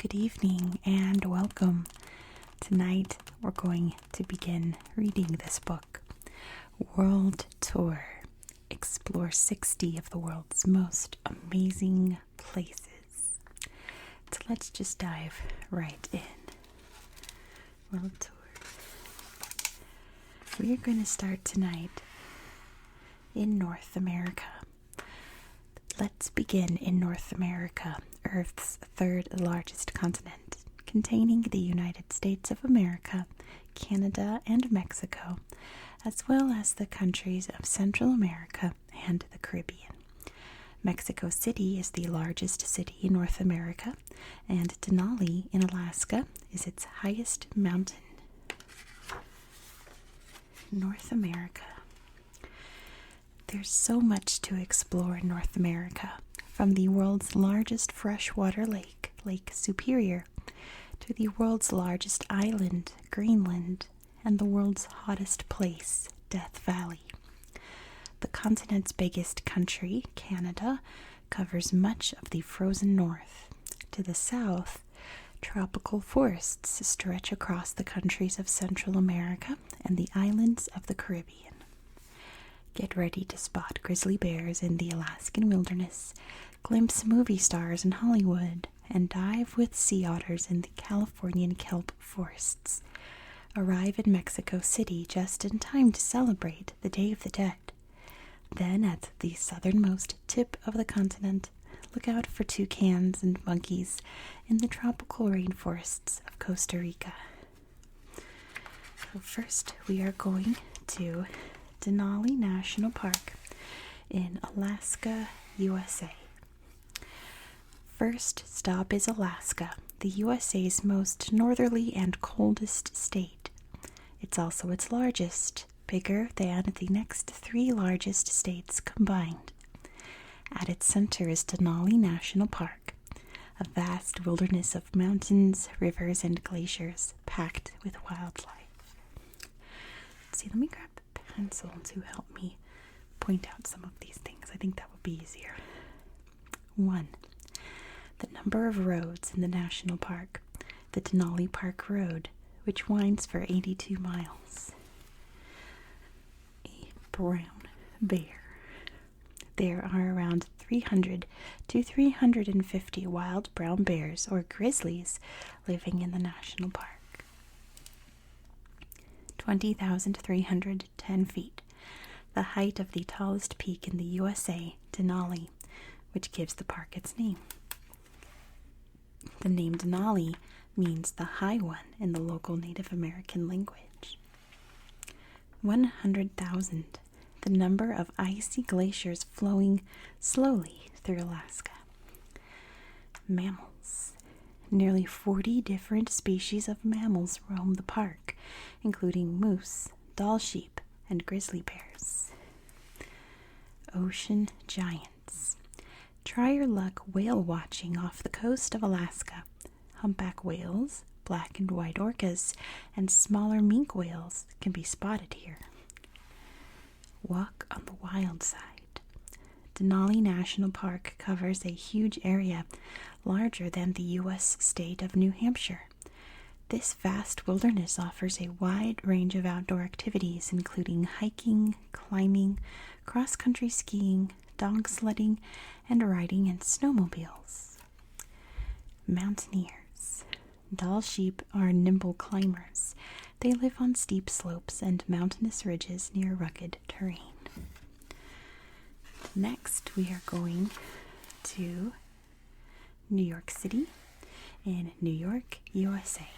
good evening, and welcome. Tonight we're going to begin reading this book, World Tour. Explore 60 of the world's most amazing places. So let's just dive right in. World Tour. We are going to start tonight in North America. Let's begin in North America, Earth's third largest continent, containing the United States of America, Canada, and Mexico, as well as the countries of Central America and the Caribbean. Mexico City is the largest city in North America, and Denali in Alaska is its highest mountain. North America. There's so much to explore in North America, from the world's largest freshwater lake, Lake Superior, to the world's largest island, Greenland, and the world's hottest place, Death Valley. The continent's biggest country, Canada, covers much of the frozen north. To the south, tropical forests stretch across the countries of Central America and the islands of the Caribbean. Get ready to spot grizzly bears in the Alaskan wilderness, glimpse movie stars in Hollywood, and dive with sea otters in the Californian kelp forests. Arrive in Mexico City just in time to celebrate the Day of the Dead. Then, at the southernmost tip of the continent, look out for toucans and monkeys in the tropical rainforests of Costa Rica. So first, we are going to Denali National Park in Alaska, USA. First stop is Alaska, the USA's most northerly and coldest state. It's also its largest, bigger than the next three largest states combined. At its center is Denali National Park, a vast wilderness of mountains, rivers, and glaciers packed with wildlife. Let's see, let me grab a pencil to help me point out some of these things. I think that would be easier. 1. The number of roads in the national park. The Denali Park Road, which winds for 82 miles. A brown bear. There are around 300 to 350 wild brown bears or grizzlies living in the national park. 20,310 feet, the height of the tallest peak in the USA, Denali, which gives the park its name. The name Denali means the high one in the local Native American language. 100,000, the number of icy glaciers flowing slowly through Alaska. Mammals. Nearly 40 different species of mammals roam the park, including moose, Dall sheep, and grizzly bears. Ocean giants. Try your luck whale watching off the coast of Alaska. Humpback whales, black and white orcas, and smaller minke whales can be spotted here. Walk on the wild side. Denali National Park covers a huge area, larger than the U.S. state of New Hampshire. This vast wilderness offers a wide range of outdoor activities, including hiking, climbing, cross-country skiing, dog sledding, and riding in snowmobiles. Mountaineers. Dall sheep are nimble climbers. They live on steep slopes and mountainous ridges near rugged terrain. Next, we are going to New York City in New York, USA.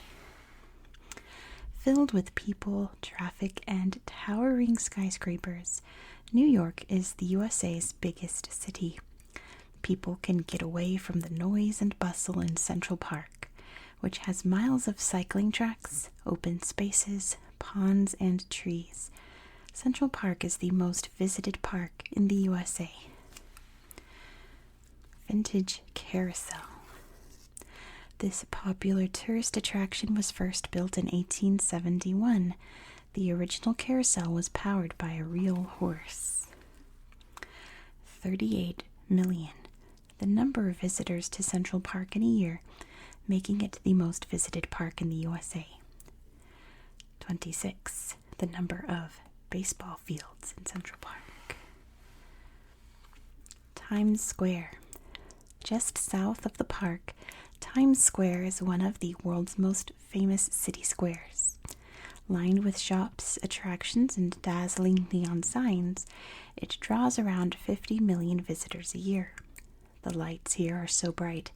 Filled with people, traffic, and towering skyscrapers, New York is the USA's biggest city. People can get away from the noise and bustle in Central Park, which has miles of cycling tracks, open spaces, ponds, and trees. Central Park is the most visited park in the USA. Vintage Carousel. This popular tourist attraction was first built in 1871. The original carousel was powered by a real horse. 38 million. The number of visitors to Central Park in a year making it the most visited park in the USA. 26. The number of baseball fields in Central Park. Times Square. Just south of the park, Times Square is one of the world's most famous city squares. Lined with shops, attractions, and dazzling neon signs, it draws around 50 million visitors a year. The lights here are so bright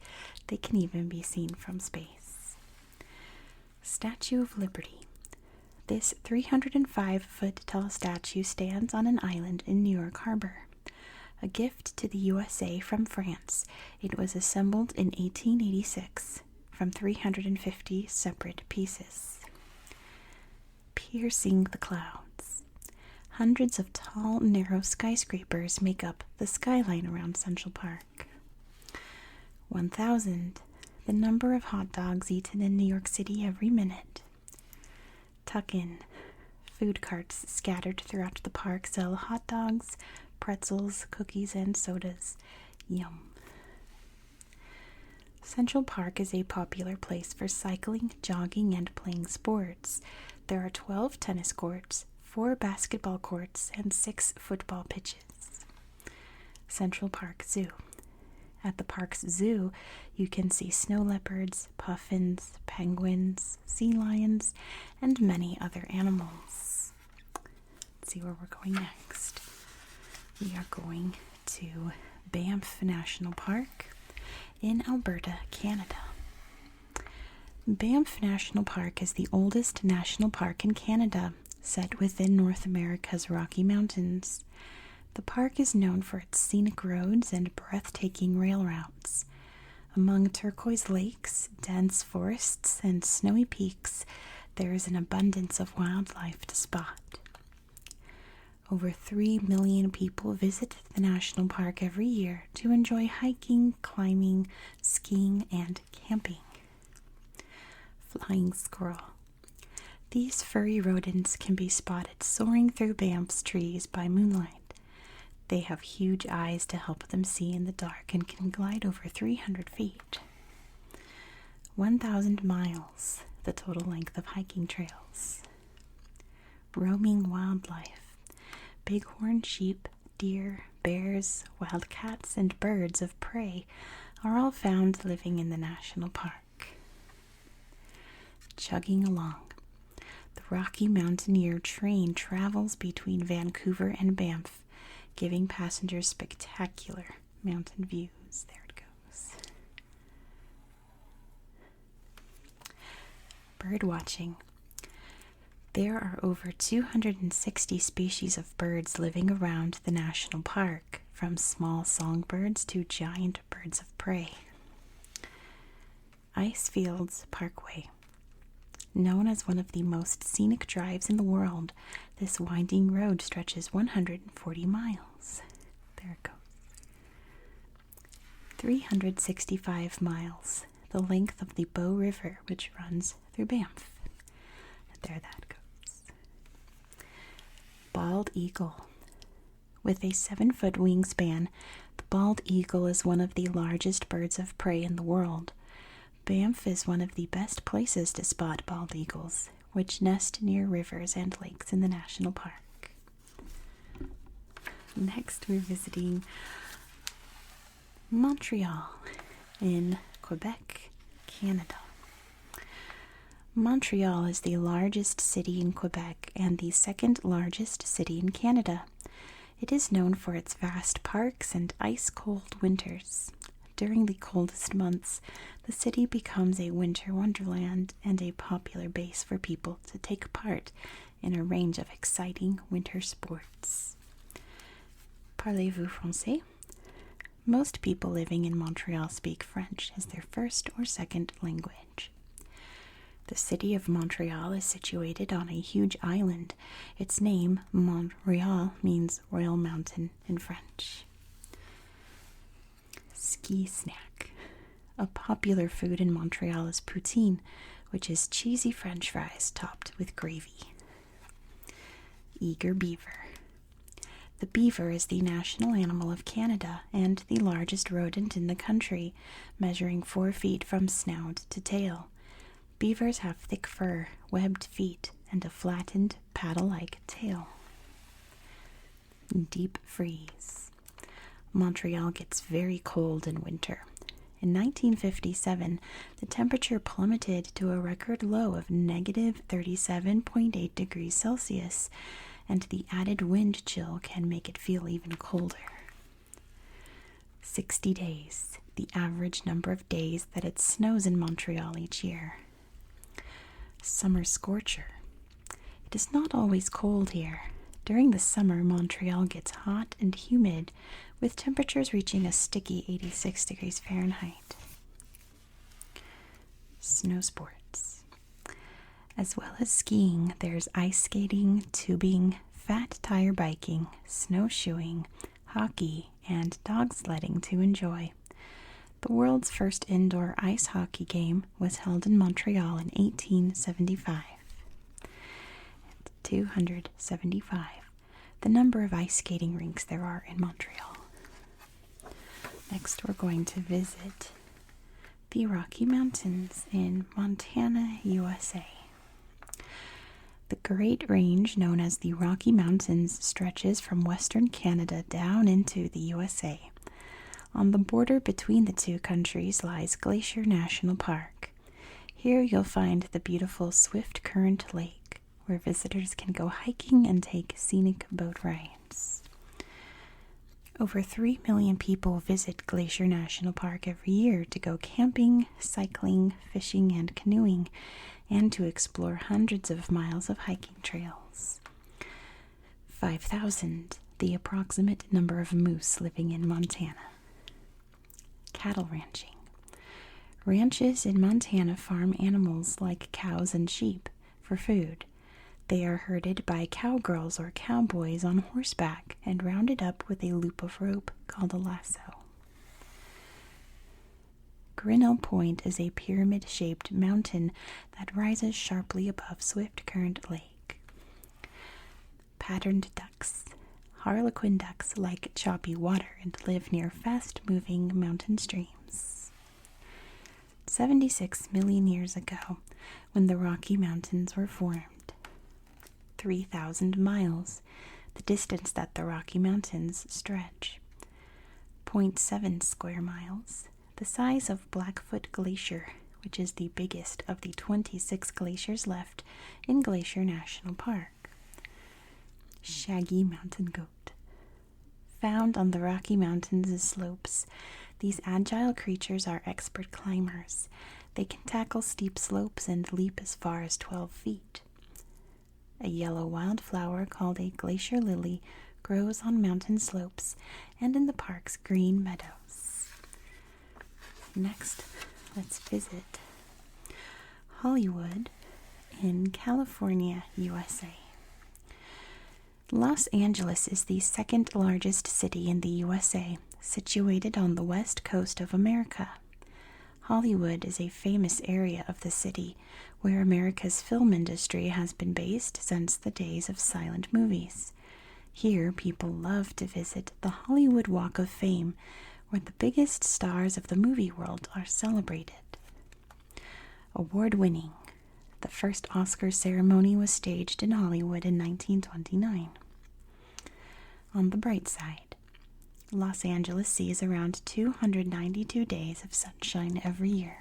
they can even be seen from space. Statue of Liberty. This 305-foot tall statue stands on an island in New York Harbor. A gift to the USA from France, it was assembled in 1886 from 350 separate pieces. Piercing the clouds. Hundreds of tall, narrow skyscrapers make up the skyline around Central Park. 1,000. The number of hot dogs eaten in New York City every minute. Tuck-in. Food carts scattered throughout the park sell hot dogs, pretzels, cookies, and sodas. Yum. Central Park is a popular place for cycling, jogging, and playing sports. There are 12 tennis courts, 4 basketball courts, and 6 football pitches. Central Park Zoo. At the park's zoo, you can see snow leopards, puffins, penguins, sea lions, and many other animals. Let's see where we're going next. We are going to Banff National Park in Alberta, Canada. Banff National Park is the oldest national park in Canada, set within North America's Rocky Mountains. The park is known for its scenic roads and breathtaking rail routes. Among turquoise lakes, dense forests, and snowy peaks, there is an abundance of wildlife to spot. Over 3 million people visit the national park every year to enjoy hiking, climbing, skiing, and camping. Flying squirrel. These furry rodents can be spotted soaring through Banff's trees by moonlight. They have huge eyes to help them see in the dark and can glide over 300 feet. 1,000 miles, the total length of hiking trails. Roaming wildlife. Bighorn sheep, deer, bears, wildcats, and birds of prey are all found living in the national park. Chugging along. The Rocky Mountaineer train travels between Vancouver and Banff, giving passengers spectacular mountain views. There it goes. Bird watching. There are over 260 species of birds living around the national park, from small songbirds to giant birds of prey. Icefields Parkway. Known as one of the most scenic drives in the world, this winding road stretches 140 miles. There it goes. 365 miles, the length of the Bow River, which runs through Banff. And there that goes. Bald eagle. With a 7-foot wingspan, the bald eagle is one of the largest birds of prey in the world. Banff is one of the best places to spot bald eagles, which nest near rivers and lakes in the national park. Next, we're visiting Montreal in Quebec, Canada. Montreal is the largest city in Quebec and the second largest city in Canada. It is known for its vast parks and ice-cold winters. During the coldest months, the city becomes a winter wonderland and a popular base for people to take part in a range of exciting winter sports. Parlez-vous français? Most people living in Montreal speak French as their first or second language. The city of Montreal is situated on a huge island. Its name, Montreal, means Royal Mountain in French. Ski snack. A popular food in Montreal is poutine, which is cheesy French fries topped with gravy. Eager beaver. The beaver is the national animal of Canada and the largest rodent in the country, measuring 4 feet from snout to tail. Beavers have thick fur, webbed feet, and a flattened, paddle-like tail. Deep freeze. Montreal gets very cold in winter. In 1957, the temperature plummeted to a record low of negative 37.8 degrees Celsius, and the added wind chill can make it feel even colder. 60 days, the average number of days that it snows in Montreal each year. Summer scorcher. It is not always cold here. During the summer, Montreal gets hot and humid, with temperatures reaching a sticky 86 degrees Fahrenheit. Snow sports. As well as skiing, there's ice skating, tubing, fat tire biking, snowshoeing, hockey, and dog sledding to enjoy. The world's first indoor ice hockey game was held in Montreal in 1875. 275. The number of ice skating rinks there are in Montreal. Next, we're going to visit the Rocky Mountains in Montana, USA. The Great Range, known as the Rocky Mountains, stretches from western Canada down into the USA. On the border between the two countries lies Glacier National Park. Here you'll find the beautiful Swift Current Lake, where visitors can go hiking and take scenic boat rides. Over 3 million people visit Glacier National Park every year to go camping, cycling, fishing, and canoeing, and to explore hundreds of miles of hiking trails. 5,000, the approximate number of moose living in Montana. Cattle ranching. Ranches in Montana farm animals like cows and sheep for food. They are herded by cowgirls or cowboys on horseback and rounded up with a loop of rope called a lasso. Grinnell Point is a pyramid-shaped mountain that rises sharply above Swift Current Lake. Patterned ducks. Harlequin ducks like choppy water and live near fast-moving mountain streams. 76 million years ago, when the Rocky Mountains were formed. 3,000 miles, the distance that the Rocky Mountains stretch. 0.7 square miles, the size of Blackfoot Glacier, which is the biggest of the 26 glaciers left in Glacier National Park. Shaggy mountain goat. Found on the Rocky Mountains' slopes, these agile creatures are expert climbers. They can tackle steep slopes and leap as far as 12 feet. A yellow wildflower called a glacier lily grows on mountain slopes and in the park's green meadows. Next, let's visit Hollywood in California, USA. Los Angeles is the second largest city in the USA, situated on the west coast of America. Hollywood is a famous area of the city where America's film industry has been based since the days of silent movies. Here, people love to visit the Hollywood Walk of Fame, where the biggest stars of the movie world are celebrated. Award-winning. The first Oscar ceremony was staged in Hollywood in 1929. On the bright side, Los Angeles sees around 292 days of sunshine every year.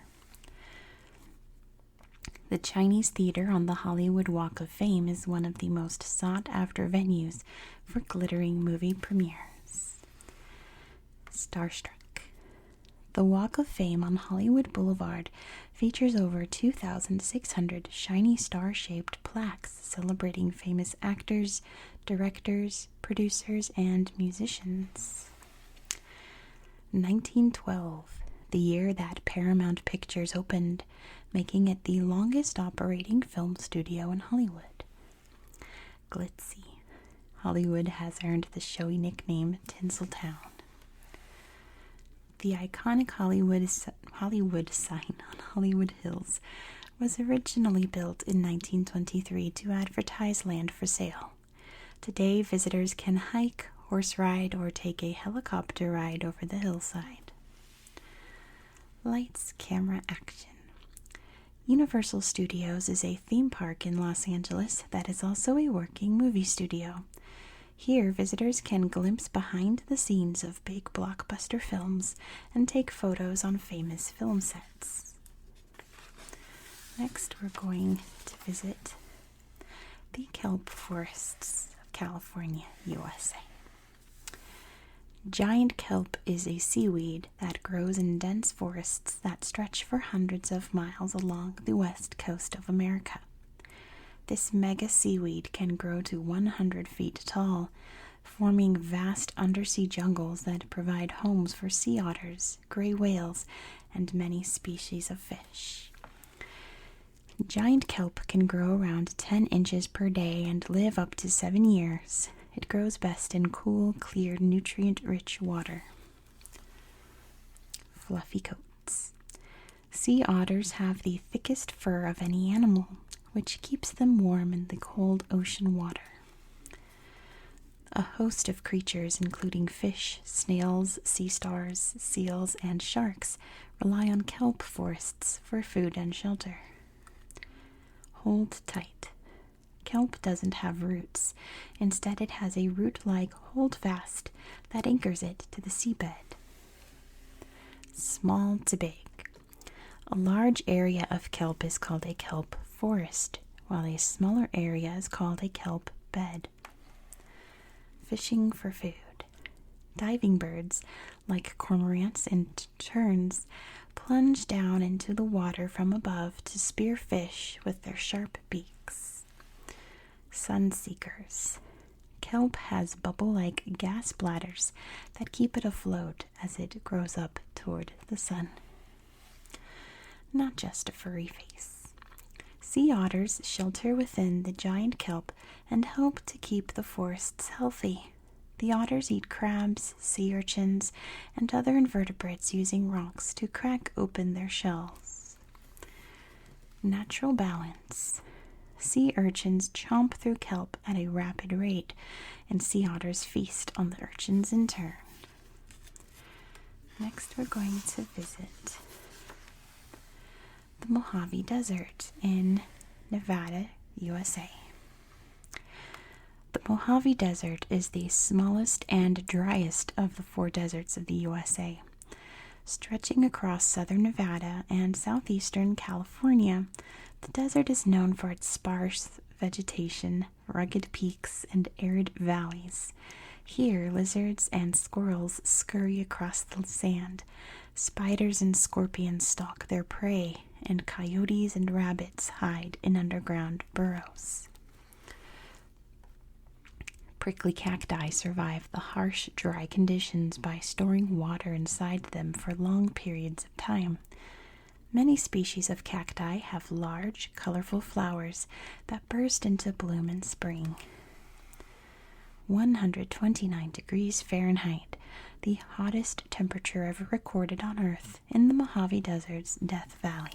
The Chinese Theater on the Hollywood Walk of Fame is one of the most sought-after venues for glittering movie premieres. Starstruck. The Walk of Fame on Hollywood Boulevard features over 2,600 shiny star-shaped plaques celebrating famous actors, directors, producers, and musicians. 1912, the year that Paramount Pictures opened, making it the longest operating film studio in Hollywood. Glitzy. Hollywood has earned the showy nickname Tinseltown. The iconic Hollywood sign on Hollywood Hills was originally built in 1923 to advertise land for sale. Today, visitors can hike horse ride, or take a helicopter ride over the hillside. Lights, camera, action. Universal Studios is a theme park in Los Angeles that is also a working movie studio. Here, visitors can glimpse behind the scenes of big blockbuster films and take photos on famous film sets. Next, we're going to visit the kelp forests of California, USA. Giant kelp is a seaweed that grows in dense forests that stretch for hundreds of miles along the west coast of America. This mega seaweed can grow to 100 feet tall, forming vast undersea jungles that provide homes for sea otters, gray whales, and many species of fish. Giant kelp can grow around 10 inches per day and live up to 7 years. It grows best in cool, clear, nutrient-rich water. Fluffy coats. Sea otters have the thickest fur of any animal, which keeps them warm in the cold ocean water. A host of creatures, including fish, snails, sea stars, seals, and sharks, rely on kelp forests for food and shelter. Hold tight. Kelp doesn't have roots. Instead, it has a root-like holdfast that anchors it to the seabed. Small to big. A large area of kelp is called a kelp forest, while a smaller area is called a kelp bed. Fishing for food. Diving birds, like cormorants and terns, plunge down into the water from above to spear fish with their sharp beaks. Sun seekers. Kelp has bubble-like gas bladders that keep it afloat as it grows up toward the sun. Not just a furry face. Sea otters shelter within the giant kelp and help to keep the forests healthy. The otters eat crabs, sea urchins, and other invertebrates using rocks to crack open their shells. Natural balance. Sea urchins chomp through kelp at a rapid rate, and sea otters feast on the urchins in turn. Next, we're going to visit the Mojave Desert in Nevada, USA. The Mojave Desert is the smallest and driest of the 4 deserts of the USA. Stretching across southern Nevada and southeastern California, the desert is known for its sparse vegetation, rugged peaks, and arid valleys. Here, lizards and squirrels scurry across the sand. Spiders and scorpions stalk their prey, and coyotes and rabbits hide in underground burrows. Prickly cacti survive the harsh, dry conditions by storing water inside them for long periods of time. Many species of cacti have large, colorful flowers that burst into bloom in spring. 129 degrees Fahrenheit, the hottest temperature ever recorded on Earth in the Mojave Desert's Death Valley.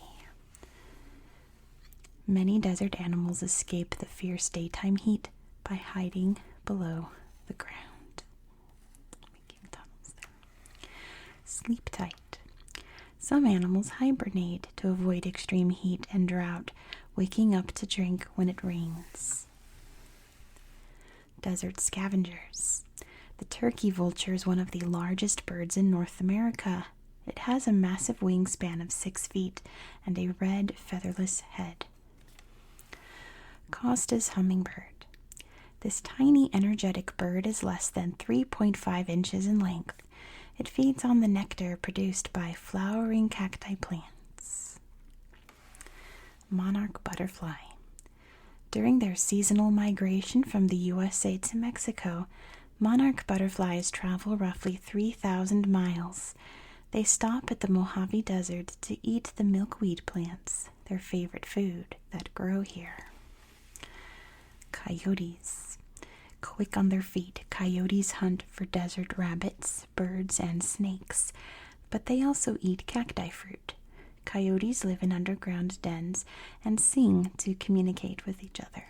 Many desert animals escape the fierce daytime heat by hiding below the ground. Making tunnels there. Sleep tight. Some animals hibernate to avoid extreme heat and drought, waking up to drink when it rains. Desert scavengers. The turkey vulture is one of the largest birds in North America. It has a massive wingspan of 6 feet and a red, featherless head. Costa's hummingbird. This tiny, energetic bird is less than 3.5 inches in length. It feeds on the nectar produced by flowering cacti plants. Monarch butterfly. During their seasonal migration from the USA to Mexico, monarch butterflies travel roughly 3,000 miles. They stop at the Mojave Desert to eat the milkweed plants, their favorite food, that grow here. Coyotes. Quick on their feet, coyotes hunt for desert rabbits, birds, and snakes, but they also eat cacti fruit. Coyotes live in underground dens and sing to communicate with each other.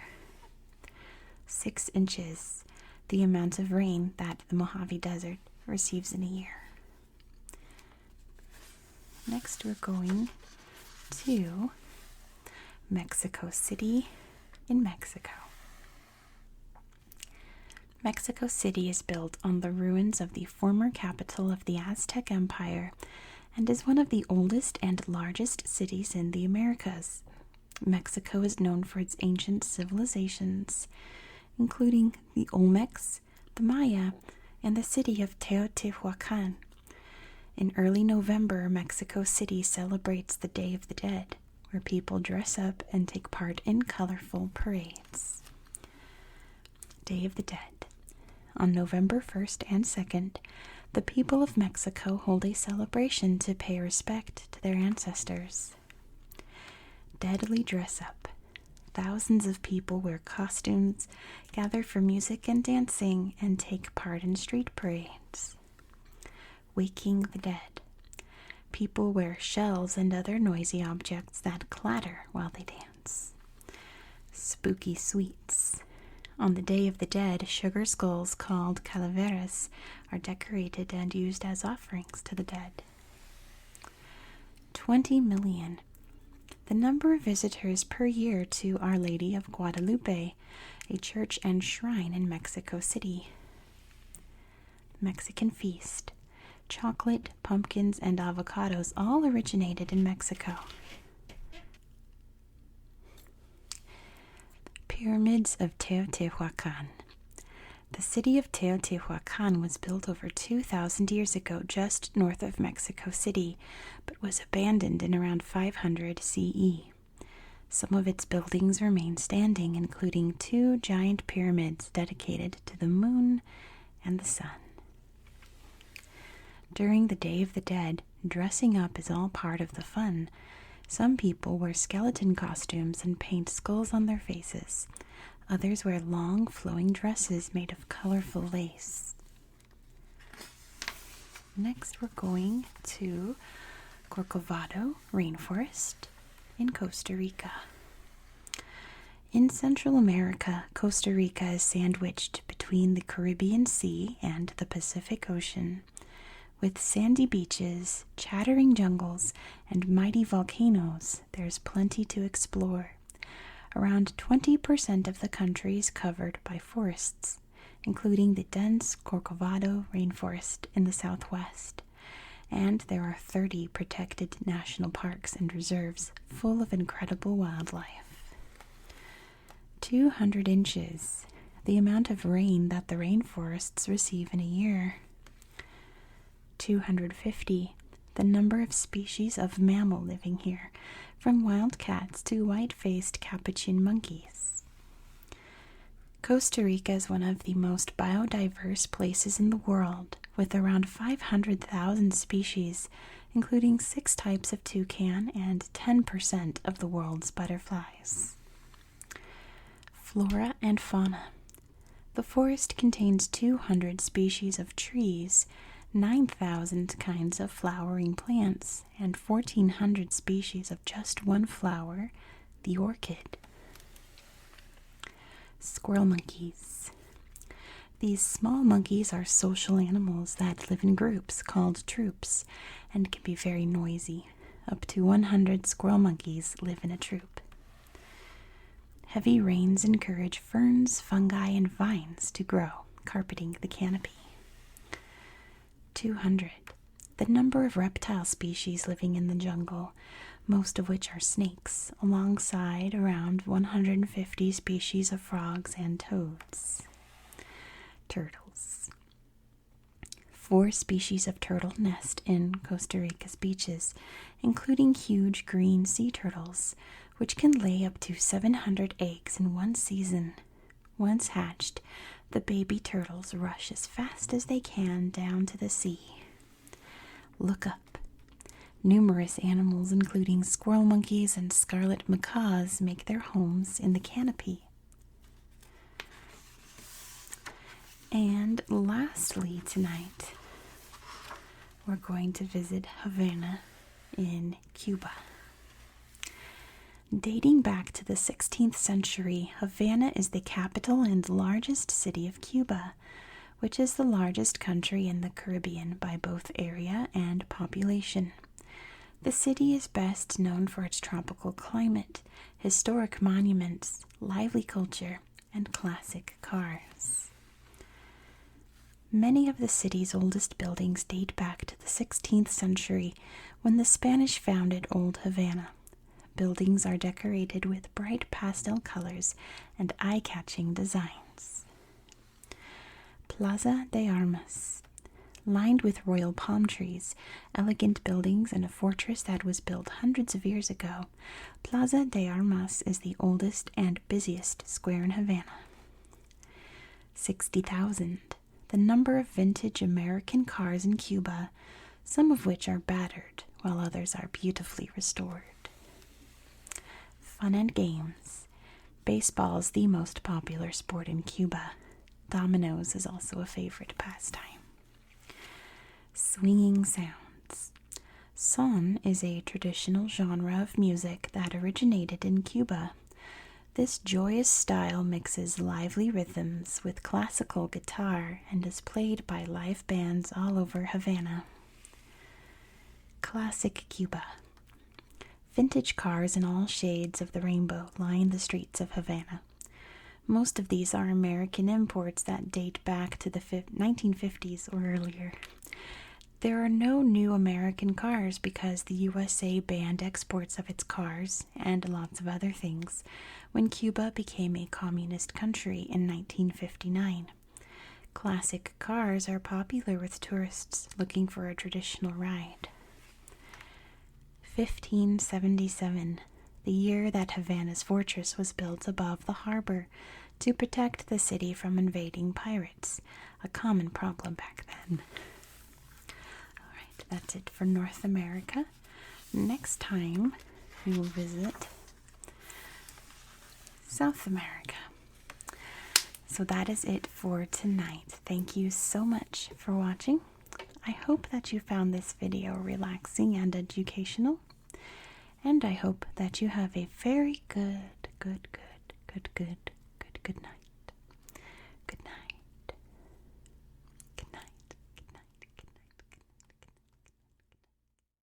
6 inches. the amount of rain that the Mojave Desert receives in a year. Next, we're going to Mexico City in Mexico. Mexico City is built on the ruins of the former capital of the Aztec Empire and is one of the oldest and largest cities in the Americas. Mexico is known for its ancient civilizations, including the Olmecs, the Maya, and the city of Teotihuacan. In early November, Mexico City celebrates the Day of the Dead, where people dress up and take part in colorful parades. Day of the Dead. On November 1st and 2nd, the people of Mexico hold a celebration to pay respect to their ancestors. Deadly dress up. Thousands of people wear costumes, gather for music and dancing, and take part in street parades. Waking the Dead. People wear shells and other noisy objects that clatter while they dance. Spooky sweets. On the Day of the Dead, sugar skulls called calaveras are decorated and used as offerings to the dead. 20 million. The number of visitors per year to Our Lady of Guadalupe, a church and shrine in Mexico City. Mexican Feast. Chocolate, pumpkins, and avocados all originated in Mexico. Pyramids of Teotihuacan. The city of Teotihuacan was built over 2,000 years ago just north of Mexico City, but was abandoned in around 500 CE. Some of its buildings remain standing, including 2 giant pyramids dedicated to the moon and the sun. During the Day of the Dead, dressing up is all part of the fun. Some people wear skeleton costumes and paint skulls on their faces. Others wear long, flowing dresses made of colorful lace. Next, we're going to Corcovado Rainforest in Costa Rica. In Central America, Costa Rica is sandwiched between the Caribbean Sea and the Pacific Ocean. With sandy beaches, chattering jungles, and mighty volcanoes, there's plenty to explore. Around 20% of the country is covered by forests, including the dense Corcovado rainforest in the southwest. And there are 30 protected national parks and reserves full of incredible wildlife. 200 inches, the amount of rain that the rainforests receive in a year. 250, the number of species of mammal living here, from wild cats to white-faced capuchin monkeys. Costa Rica is one of the most biodiverse places in the world, with around 500,000 species, including 6 types of toucan and 10% of the world's butterflies. Flora and fauna. The forest contains 200 species of trees, 9,000 kinds of flowering plants, and 1,400 species of just one flower, the orchid. Squirrel monkeys. These small monkeys are social animals that live in groups called troops and can be very noisy. Up to 100 squirrel monkeys live in a troop. Heavy rains encourage ferns, fungi, and vines to grow, carpeting the canopy. 200. The number of reptile species living in the jungle, most of which are snakes, alongside around 150 species of frogs and toads. Turtles. 4 species of turtle nest in Costa Rica's beaches, including huge green sea turtles, which can lay up to 700 eggs in one season. Once hatched, the baby turtles rush as fast as they can down to the sea. Look up. Numerous animals, including squirrel monkeys and scarlet macaws, make their homes in the canopy. And lastly tonight, we're going to visit Havana in Cuba. Dating back to the 16th century, Havana is the capital and largest city of Cuba, which is the largest country in the Caribbean by both area and population. The city is best known for its tropical climate, historic monuments, lively culture, and classic cars. Many of the city's oldest buildings date back to the 16th century when the Spanish founded Old Havana. Buildings are decorated with bright pastel colors and eye-catching designs. Plaza de Armas. Lined with royal palm trees, elegant buildings, and a fortress that was built hundreds of years ago, Plaza de Armas is the oldest and busiest square in Havana. 60,000. The number of vintage American cars in Cuba, some of which are battered, while others are beautifully restored. Fun and games. Baseball is the most popular sport in Cuba. Dominoes is also a favorite pastime. Swinging sounds. Son is a traditional genre of music that originated in Cuba. This joyous style mixes lively rhythms with classical guitar and is played by live bands all over Havana. Classic Cuba. Vintage cars in all shades of the rainbow line the streets of Havana. Most of these are American imports that date back to the 1950s or earlier. There are no new American cars because the USA banned exports of its cars and lots of other things when Cuba became a communist country in 1959. Classic cars are popular with tourists looking for a traditional ride. 1577, the year that Havana's fortress was built above the harbor to protect the city from invading pirates, a common problem back then. Alright, that's it for North America. Next time, we will visit South America. So that is it for tonight. Thank you so much for watching. I hope that you found this video relaxing and educational. And I hope that you have a very good